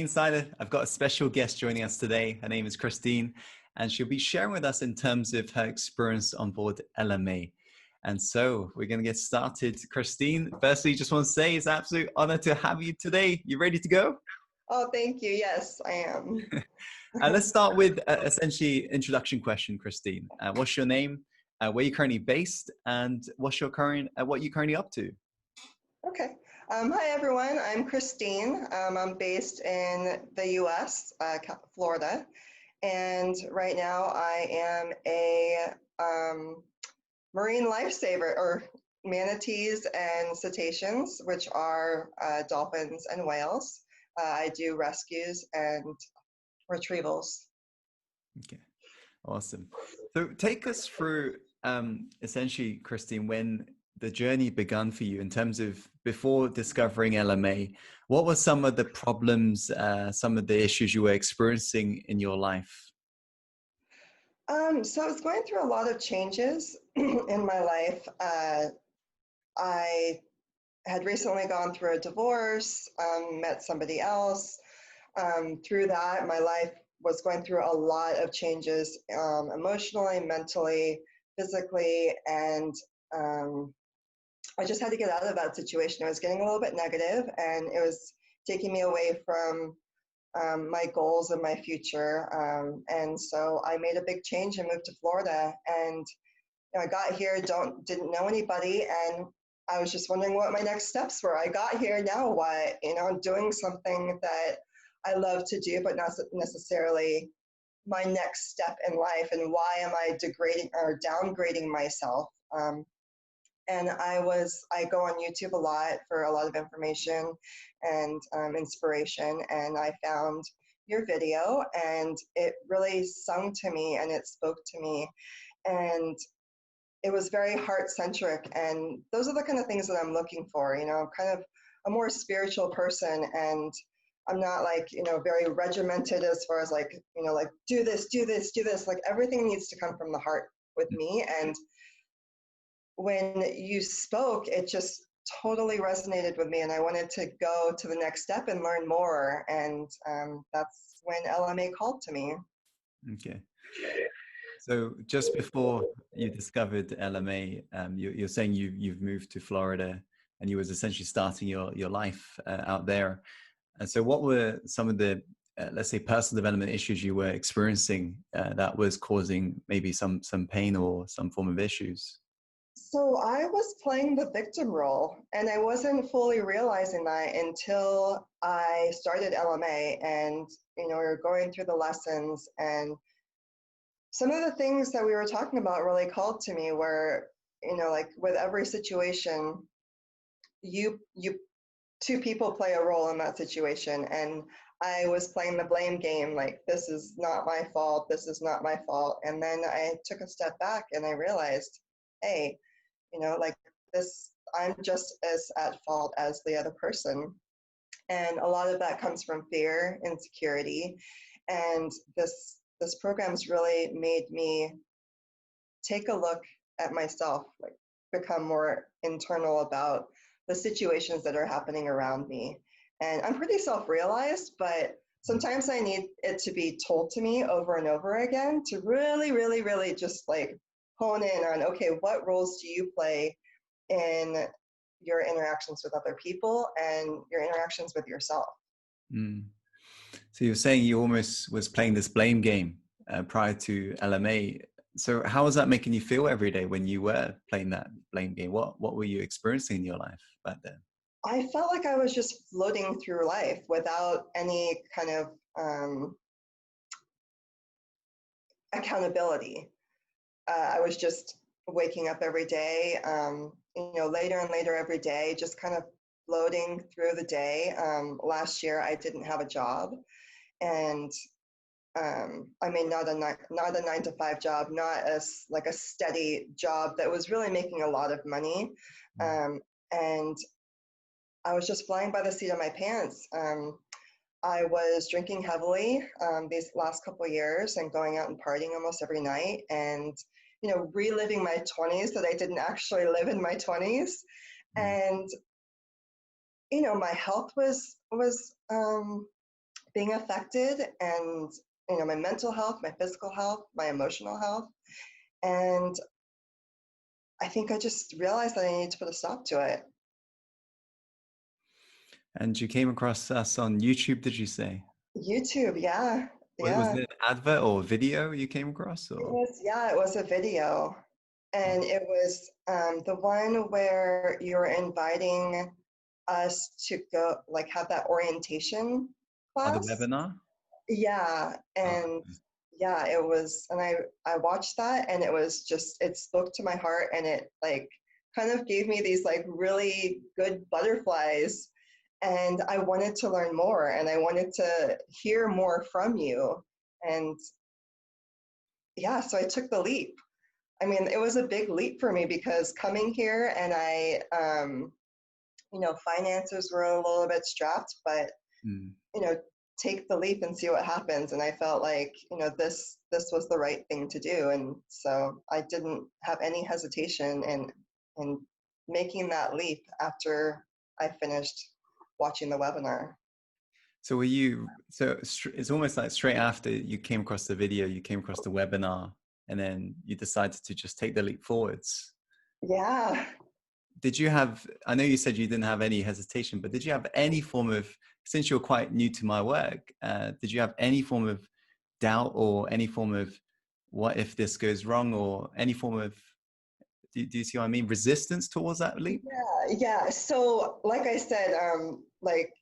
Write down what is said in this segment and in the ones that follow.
Insider. I've got a special guest joining us today. Her name is Christine, and she'll be sharing with us in terms of her experience on board LMA. And so we're going to get started. Christine, firstly, just want to say it's an absolute honor to have you today. You ready to go? Oh, thank you. Yes, I am. Let's start with essentially introduction question, Christine. What's your name? Where you're currently based, and what you're currently up to? Okay. Hi, everyone. I'm Christine. I'm based in the U.S., Florida, and right now I am a marine lifesaver, or manatees and cetaceans, which are dolphins and whales. I do rescues and retrievals. Okay, awesome. So take us through essentially, Christine, when the journey began for you in terms of before discovering LMA. What were some of the problems, some of the issues you were experiencing in your life? So I was going through a lot of changes in my life. I had recently gone through a divorce, met somebody else. Through that, my life was going through a lot of changes, emotionally, mentally, physically, and I just had to get out of that situation. It was getting a little bit negative, and it was taking me away from my goals and my future. And so I made a big change and moved to Florida. And I got here, didn't know anybody, and I was just wondering what my next steps were. I got here, now what? Doing something that I love to do, but not necessarily my next step in life. And why am I degrading or downgrading myself? And I go on YouTube a lot for a lot of information and inspiration. And I found your video, and it really sung to me and it spoke to me. And it was very heart-centric. And those are the kind of things that I'm looking for, kind of a more spiritual person. And I'm not very regimented as far as do this, do this, do this. Like, everything needs to come from the heart with me. And when you spoke, it just totally resonated with me, and I wanted to go to the next step and learn more. And that's when LMA called to me. Okay. So just before you discovered LMA, you're saying you've moved to Florida, and you was essentially starting your life out there. And so what were some of the, let's say, personal development issues you were experiencing that was causing maybe some pain or some form of issues? So I was playing the victim role, and I wasn't fully realizing that until I started LMA. And we were going through the lessons, and some of the things that we were talking about really called to me, where with every situation, you two people play a role in that situation. And I was playing the blame game, like, this is not my fault, this is not my fault. And then I took a step back and I realized, hey, this, I'm just as at fault as the other person. And a lot of that comes from fear, insecurity. And this program's really made me take a look at myself, become more internal about the situations that are happening around me. And I'm pretty self-realized, but sometimes I need it to be told to me over and over again to really, really, really just hone in on, okay, what roles do you play in your interactions with other people and your interactions with yourself? Mm. So you're saying you almost was playing this blame game prior to LMA. So how was that making you feel every day when you were playing that blame game? What were you experiencing in your life back then? I felt like I was just floating through life without any kind of accountability. I was just waking up every day, later and later every day, just kind of floating through the day. Last year, I didn't have a job, and not a 9-to-5 job, not as a steady job that was really making a lot of money, and I was just flying by the seat of my pants. I was drinking heavily these last couple of years and going out and partying almost every night, and reliving my 20s that I didn't actually live in my 20s. And my health was being affected, and my mental health, my physical health, my emotional health. And I think I just realized that I needed to put a stop to it. And you came across us on YouTube, did you say? YouTube, yeah. Was Yeah. it an advert or video you came across? Or? It was a video. And it was the one where you were inviting us to go, like, have that orientation Oh, the class. webinar? Yeah. Oh, And yeah, it was, and I watched that, and it was just, it spoke to my heart, and it like kind of gave me these like really good butterflies, and I wanted to learn more, and I wanted to hear more from you. And yeah, so I took the leap. I mean, it was a big leap for me, because coming here, and finances were a little bit strapped, but, take the leap and see what happens. And I felt like, this was the right thing to do. And so I didn't have any hesitation in making that leap after I finished watching the webinar. So it's almost like straight after you came across the video, you came across the webinar, and then you decided to just take the leap forwards. Yeah. I know you said you didn't have any hesitation, but did you have any form of, since you're quite new to my work, did you have any form of doubt or any form of what if this goes wrong, or any form of, do you see what I mean? Resistance towards that leap? Yeah. So like I said, like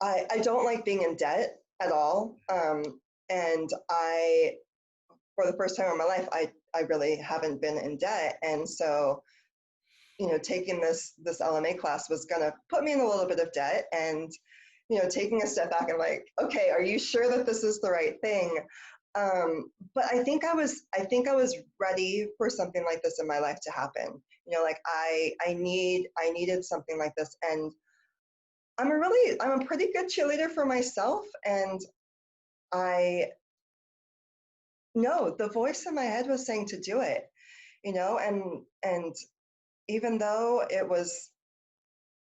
I don't like being in debt at all. And for the first time in my life, I really haven't been in debt. And so, taking this LMA class was going to put me in a little bit of debt, and, taking a step back and like, okay, are you sure that this is the right thing? But I think I was ready for something like this in my life to happen. Like I needed something like this. And I'm a pretty good cheerleader for myself. And I know the voice in my head was saying to do it, and even though it was,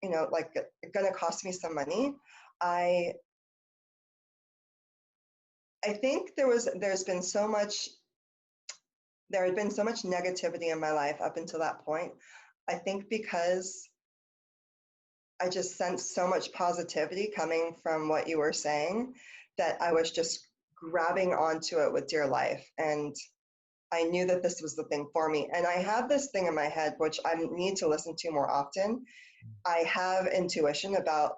like going to cost me some money, I think there had been so much negativity in my life up until that point. I think because I just sensed so much positivity coming from what you were saying, that I was just grabbing onto it with dear life. And I knew that this was the thing for me. And I have this thing in my head, which I need to listen to more often. I have intuition about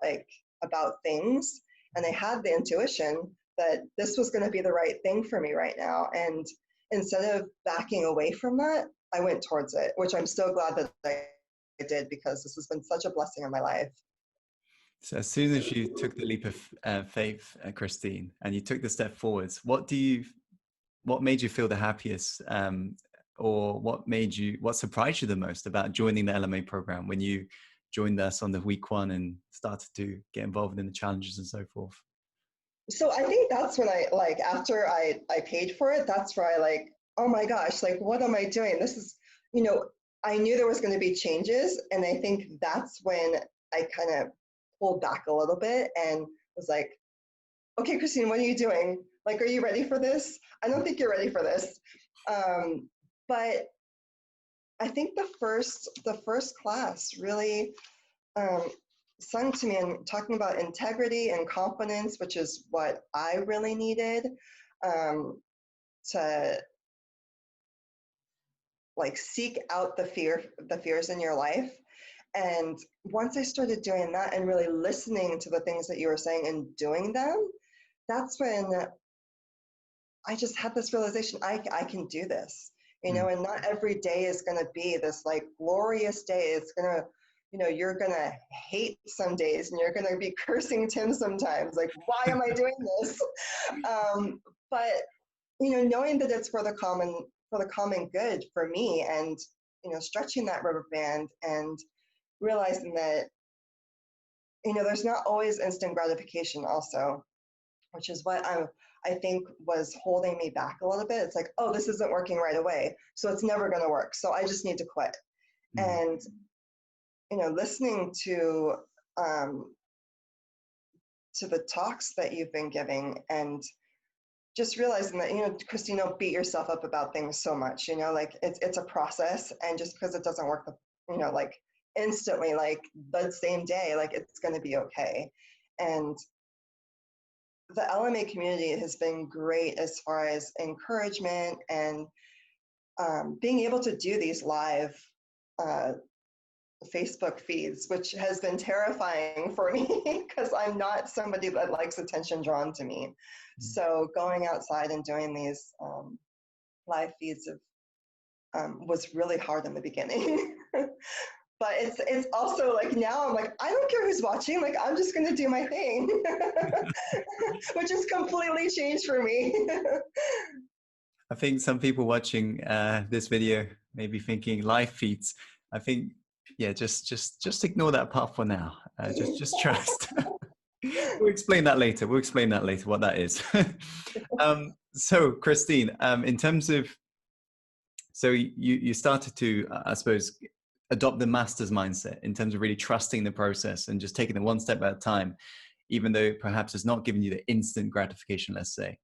things. And I had the intuition that this was going to be the right thing for me right now. And instead of backing away from that, I went towards it, which I'm so glad that I did, because this has been such a blessing in my life. So as soon as you took the leap of faith, Christine, and you took the step forwards, what made you feel the happiest, or what surprised you the most about joining the LMA program when you joined us on the week 1 and started to get involved in the challenges and so forth? So I think that's when after I paid for it, that's where I oh my gosh, what am I doing? This is, I knew there was going to be changes. And I think that's when I kind of pulled back a little bit and was like, okay, Christine, what are you doing? Are you ready for this? I don't think you're ready for this. But I think the first class really sung to me, and talking about integrity and confidence, which is what I really needed to seek out the fears in your life. And once I started doing that and really listening to the things that you were saying and doing them, that's when I just had this realization, I can do this, and not every day is going to be this glorious day. It's going to, you're going to hate some days, and you're going to be cursing Tim sometimes. Why am I doing this? But, knowing that it's for the common good for me, and, stretching that rubber band and realizing that, there's not always instant gratification also, which is what I think was holding me back a little bit. It's oh, this isn't working right away, so it's never going to work, so I just need to quit. And listening to to the talks that you've been giving, and just realizing that, Christine, don't beat yourself up about things so much, like it's a process, and just because it doesn't work, like instantly, like the same day, like it's going to be okay. And the LMA community has been great as far as encouragement and being able to do these live Facebook feeds, which has been terrifying for me because I'm not somebody that likes attention drawn to me. So going outside and doing these live feeds was really hard in the beginning. But it's also like now I'm like, I don't care who's watching, like I'm just gonna do my thing, which is completely changed for me. I think some people watching this video may be thinking live feeds. I think, yeah, just ignore that part for now. Just trust. We'll explain that later. We'll explain that later what that is. So Christine, in terms of, so you started to, I suppose, adopt the master's mindset in terms of really trusting the process and just taking it one step at a time, even though perhaps it's not giving you the instant gratification, let's say.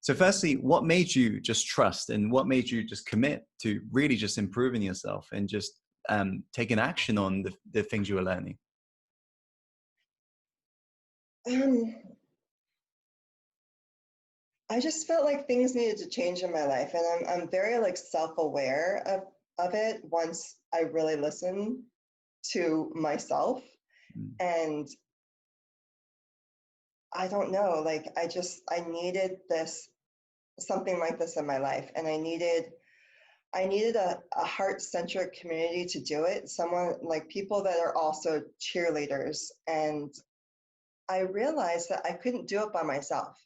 So firstly, what made you just trust, and what made you just commit to really just improving yourself and just taking action on the things you were learning? I just felt like things needed to change in my life, and I'm very like self-aware of it once I really listen to myself. And I don't know, like I needed something like this in my life, and I needed a heart-centric community to do it, someone like people that are also cheerleaders. And I realized that I couldn't do it by myself.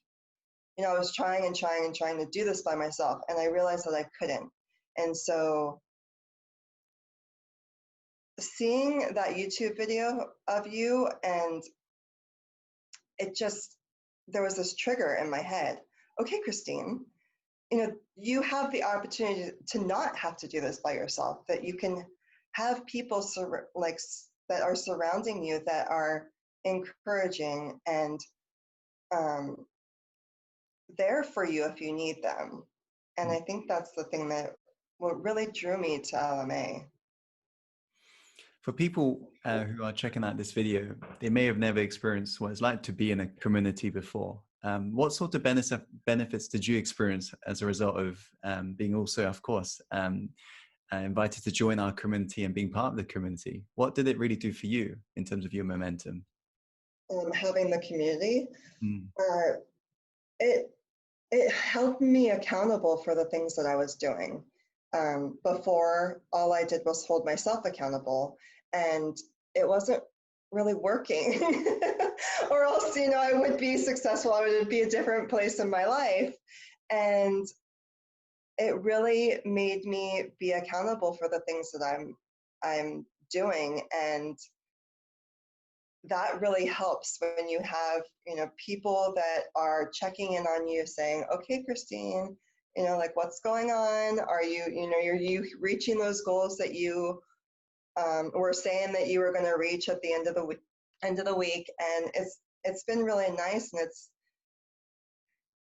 I was trying and trying and trying to do this by myself, and I realized that I couldn't. And so seeing that YouTube video of you, and there was this trigger in my head. Okay, Christine, you have the opportunity to not have to do this by yourself, that you can have people that are surrounding you that are encouraging and there for you if you need them. And I think that's the thing that what really drew me to LMA. For people who are checking out this video, they may have never experienced what it's like to be in a community before. What sort of benefits did you experience as a result of being also, of course, invited to join our community and being part of the community? What did it really do for you in terms of your momentum? Having the community, it helped me accountable for the things that I was doing. Before, all I did was hold myself accountable, and it wasn't really working. Or else, I would be successful. I would be a different place in my life. And it really made me be accountable for the things that I'm doing. And that really helps when you have, people that are checking in on you saying, okay, Christine, like what's going on? Are you, are you reaching those goals that you were saying that you were going to reach at the end of the week? And it's been really nice, and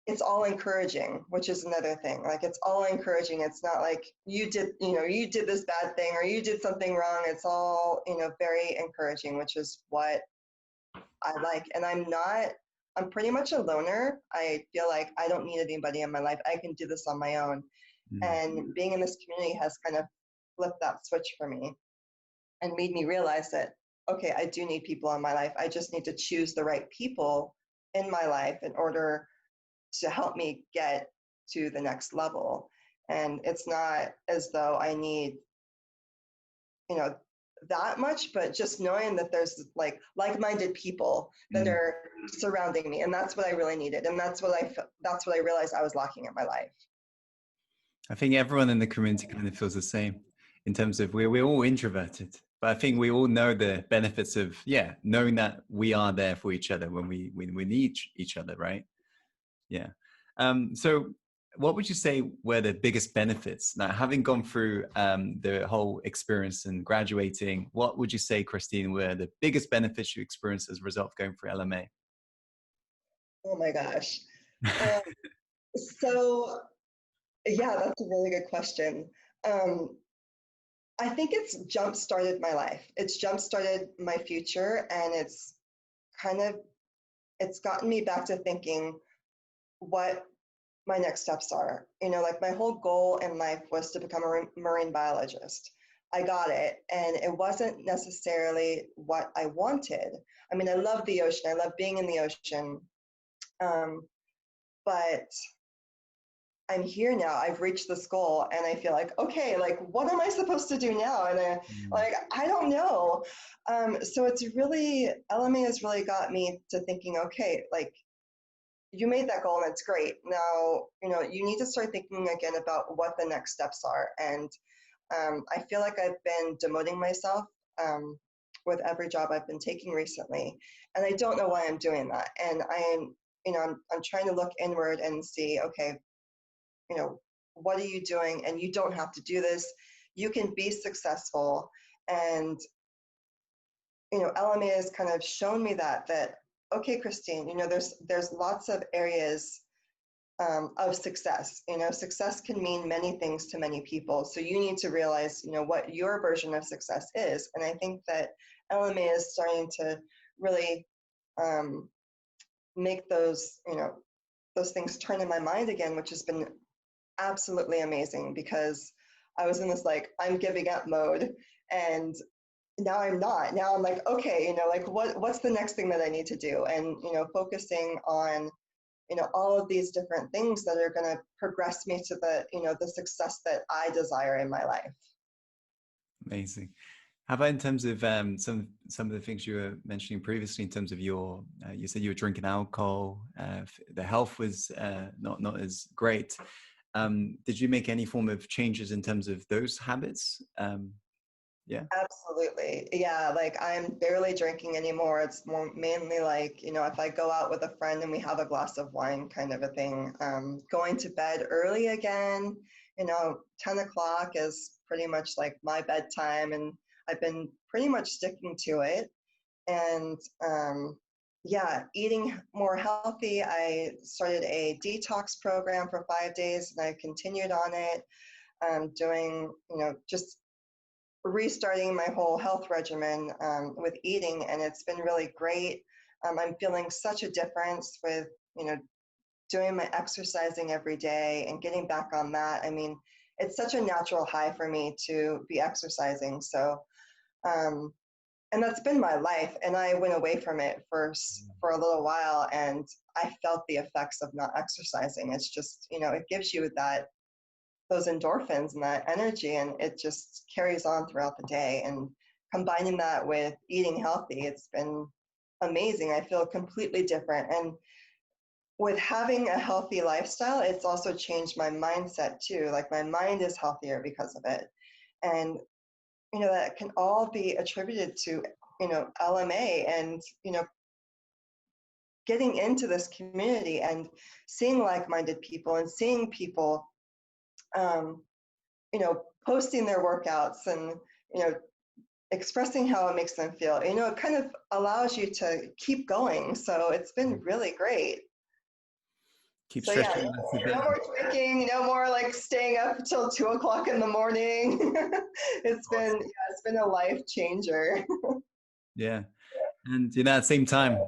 it's all encouraging, which is another thing. Like it's all encouraging. It's not like you did this bad thing or you did something wrong. It's all, very encouraging, which is what I like. And I'm pretty much a loner. I feel like I don't need anybody in my life. I can do this on my own. And being in this community has kind of flipped that switch for me and made me realize that, okay, I do need people in my life. I just need to choose the right people in my life in order to help me get to the next level. And it's not as though I need, that much, but just knowing that there's like-minded people that are surrounding me, and that's what I really needed, and that's what I realized I was lacking in my life. I think everyone in the community kind of feels the same in terms of we're all introverted, but I think we all know the benefits of knowing that we are there for each other when we need each other, right? Yeah. So what would you say were the biggest benefits? Now, having gone through the whole experience and graduating, what would you say, Christine, were the biggest benefits you experienced as a result of going through LMA? Oh my gosh. Um, so yeah, that's a really good question. Um, I think it's jump started my life. It's jump started my future, and kind of it's gotten me back to thinking what my next steps are. Like my whole goal in life was to become a marine biologist. I got it, and it wasn't necessarily what I wanted. I mean, I love the ocean. I love being in the ocean. Um, but I'm here now. I've reached this goal, and I feel like, okay, like what am I supposed to do now? And Mm. I don't know. So it's really LMA has really got me to thinking, okay, like you made that goal and it's great. Now, you need to start thinking again about what the next steps are. And I feel like I've been demoting myself um, with every job I've been taking recently, and I don't know why I'm doing that. And I'm trying to look inward and see, okay, you know, what are you doing? And you don't have to do this. You can be successful. And, LMA has kind of shown me that, okay, Christine, there's lots of areas of success. Success can mean many things to many people. So you need to realize, what your version of success is. And I think that LMA is starting to really make those things turn in my mind again, which has been absolutely amazing, because I was in this like I'm giving up mode, and now I'm not. Now I'm like, okay, like what's the next thing that I need to do? And focusing on all of these different things that are going to progress me to the success that I desire in my life. Amazing. How about in terms of some of the things you were mentioning previously in terms of your, you said you were drinking alcohol, the health was not as great. Did you make any form of changes in terms of those habits? Yeah. Absolutely. Yeah, like I'm barely drinking anymore. It's more mainly like, if I go out with a friend and we have a glass of wine kind of a thing. Going to bed early again, 10 o'clock is pretty much like my bedtime, and I've been pretty much sticking to it. And yeah, eating more healthy. I started a detox program for 5 days, and I continued on it, doing, just restarting my whole health regimen with eating, and it's been really great. I'm feeling such a difference with, doing my exercising every day and getting back on that. I mean, it's such a natural high for me to be exercising. So, and that's been my life. And I went away from it for a little while, and I felt the effects of not exercising. It's just, it gives you those endorphins and that energy, and it just carries on throughout the day. And combining that with eating healthy, it's been amazing. I feel completely different. And with having a healthy lifestyle, it's also changed my mindset too. Like my mind is healthier because of it. And, that can all be attributed to, LMA and, getting into this community and seeing like-minded people and seeing people um, posting their workouts and, expressing how it makes them feel. It kind of allows you to keep going. So it's been really great. Keep So yeah, stretching. no more drinking, no more like staying up until 2 o'clock in the morning. It's been a life changer. Yeah. And at the same time,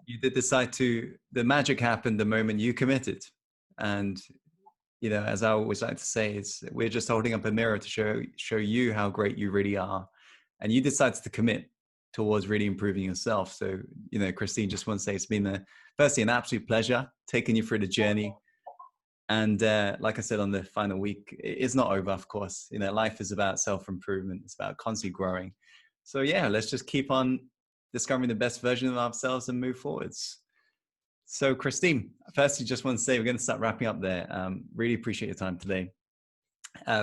you did decide the magic happened the moment you committed. And, as I always like to say, we're just holding up a mirror to show you how great you really are. And you decided to commit towards really improving yourself. So, Christine, just want to say it's been firstly an absolute pleasure taking you through the journey. And like I said, on the final week, it's not over, of course. Life is about self-improvement. It's about constantly growing. So yeah, let's just keep on discovering the best version of ourselves and move forwards. So Christine, firstly, just want to say we're going to start wrapping up there. Really appreciate your time today.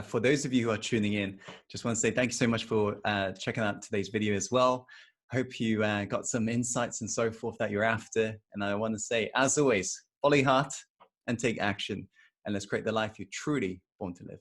For those of you who are tuning in, just want to say thank you so much for checking out today's video as well. I hope you got some insights and so forth that you're after. And I want to say, as always, follow your heart and take action. And let's create the life you're truly born to live.